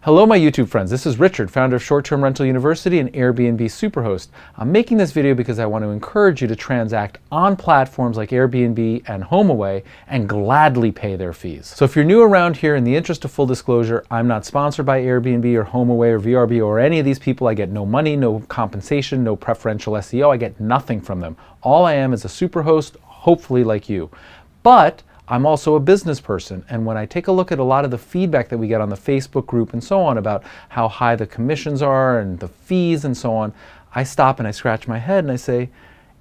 Hello my YouTube friends, this is Richard, founder of Short-Term Rental University and Airbnb Superhost. I'm making this video because I want to encourage you to transact on platforms like Airbnb and HomeAway and gladly pay their fees. So if you're new around here, in the interest of full disclosure, I'm not sponsored by Airbnb or HomeAway or VRBO or any of these people. I get no money, no compensation, no preferential SEO. I get nothing from them. All I am is a superhost, hopefully like you. But I'm also a business person, and when I take a look at a lot of the feedback that we get on the Facebook group and so on about how high the commissions are and the fees and so on, I stop and I scratch my head and I say,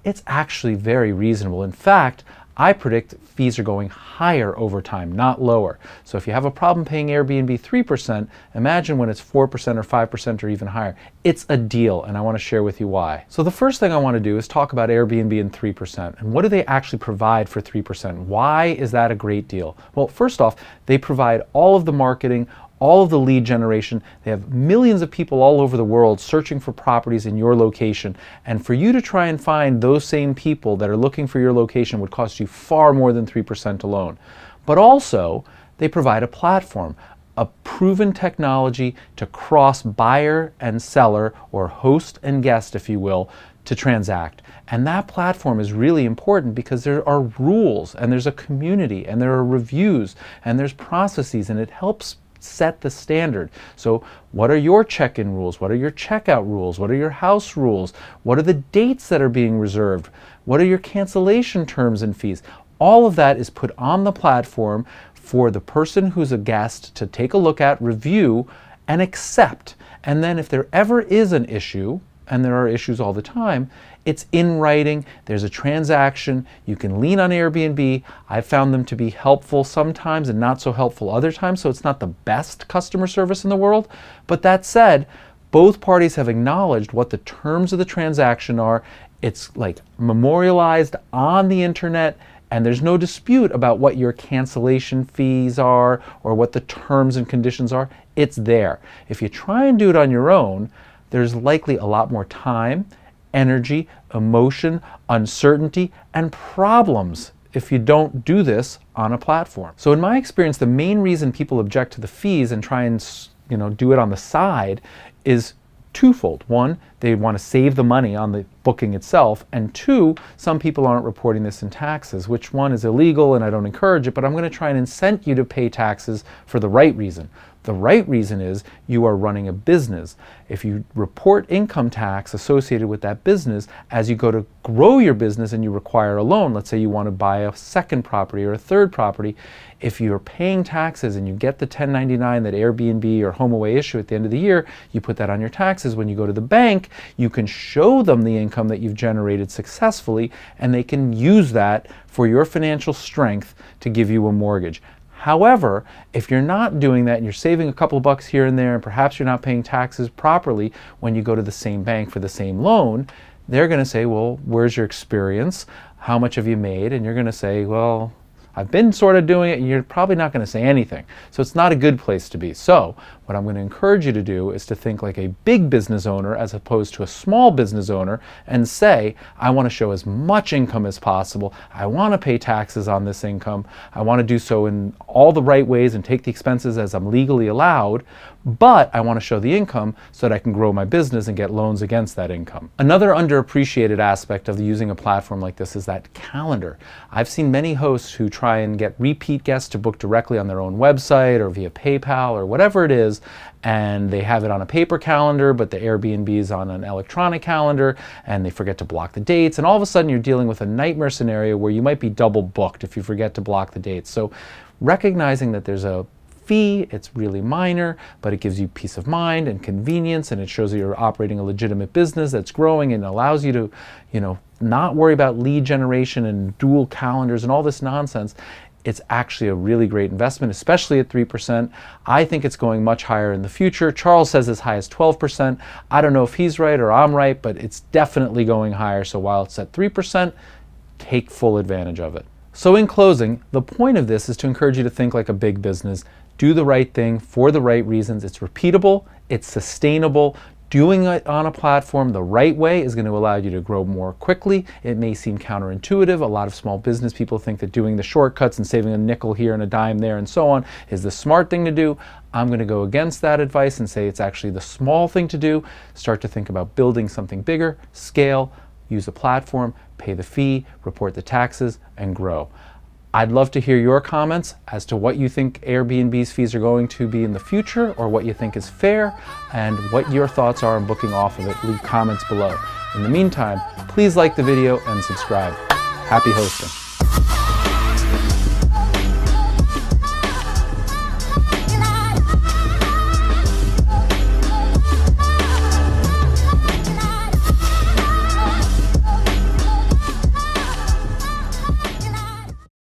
it's actually very reasonable. In fact, I predict fees are going higher over time, not lower. So if you have a problem paying Airbnb 3%, imagine when it's 4% or 5% or even higher. It's a deal, and I want to share with you why. So the first thing I want to do is talk about Airbnb and 3%. And what do they actually provide for 3%? Why is that a great deal? Well, first off, they provide all of the marketing, all of the lead generation. They have millions of people all over the world searching for properties in your location. And for you to try and find those same people that are looking for your location would cost you far more than 3% alone. But also, they provide a platform, a proven technology to cross buyer and seller, or host and guest, if you will, to transact. And that platform is really important because there are rules, and there's a community, and there are reviews, and there's processes, and it helps set the standard. So what are your check-in rules? What are your checkout rules? What are your house rules? What are the dates that are being reserved? What are your cancellation terms and fees? All of that is put on the platform for the person who's a guest to take a look at, review, and accept. And then if there ever is an issue, and there are issues all the time, it's in writing, there's a transaction, you can lean on Airbnb. I've found them to be helpful sometimes and not so helpful other times, so it's not the best customer service in the world. But that said, both parties have acknowledged what the terms of the transaction are. It's like memorialized on the internet, and there's no dispute about what your cancellation fees are or what the terms and conditions are. It's there. If you try and do it on your own, there's likely a lot more time, energy, emotion, uncertainty, and problems if you don't do this on a platform. So in my experience, the main reason people object to the fees and try and do it on the side is twofold. One, they want to save the money on the booking itself, and two, some people aren't reporting this in taxes, which one is illegal and I don't encourage it, but I'm going to try and incent you to pay taxes for the right reason. The right reason is you are running a business. If you report income tax associated with that business, as you go to grow your business and you require a loan, let's say you want to buy a second property or a third property, if you're paying taxes and you get the 1099 that Airbnb or HomeAway issue at the end of the year, you put that on your taxes. When you go to the bank, you can show them the income that you've generated successfully, and they can use that for your financial strength to give you a mortgage. However, if you're not doing that and you're saving a couple of bucks here and there, and perhaps you're not paying taxes properly when you go to the same bank for the same loan, they're going to say, well, where's your experience? How much have you made? And you're going to say, well, I've been sort of doing it, and you're probably not going to say anything. So it's not a good place to be. So what I'm going to encourage you to do is to think like a big business owner as opposed to a small business owner and say, I want to show as much income as possible. I want to pay taxes on this income. I want to do so in all the right ways and take the expenses as I'm legally allowed, but I want to show the income so that I can grow my business and get loans against that income. Another underappreciated aspect of using a platform like this is that calendar. I've seen many hosts who try and get repeat guests to book directly on their own website or via PayPal or whatever it is, and they have it on a paper calendar, but the Airbnb is on an electronic calendar, and they forget to block the dates, and all of a sudden you're dealing with a nightmare scenario where you might be double booked if you forget to block the dates. So recognizing that there's a fee, it's really minor, but it gives you peace of mind and convenience, and it shows that you're operating a legitimate business that's growing and allows you to, not worry about lead generation and dual calendars and all this nonsense. It's actually a really great investment, especially at 3%. I think it's going much higher in the future. Charles says as high as 12%. I don't know if he's right or I'm right, but it's definitely going higher. So while it's at 3%, take full advantage of it. So in closing, the point of this is to encourage you to think like a big business. Do the right thing for the right reasons. It's repeatable, it's sustainable. Doing it on a platform the right way is going to allow you to grow more quickly. It may seem counterintuitive. A lot of small business people think that doing the shortcuts and saving a nickel here and a dime there and so on is the smart thing to do. I'm going to go against that advice and say it's actually the small thing to do. Start to think about building something bigger, scale, use a platform, pay the fee, report the taxes, and grow. I'd love to hear your comments as to what you think Airbnb's fees are going to be in the future, or what you think is fair, and what your thoughts are on booking off of it. Leave comments below. In the meantime, please like the video and subscribe. Happy hosting.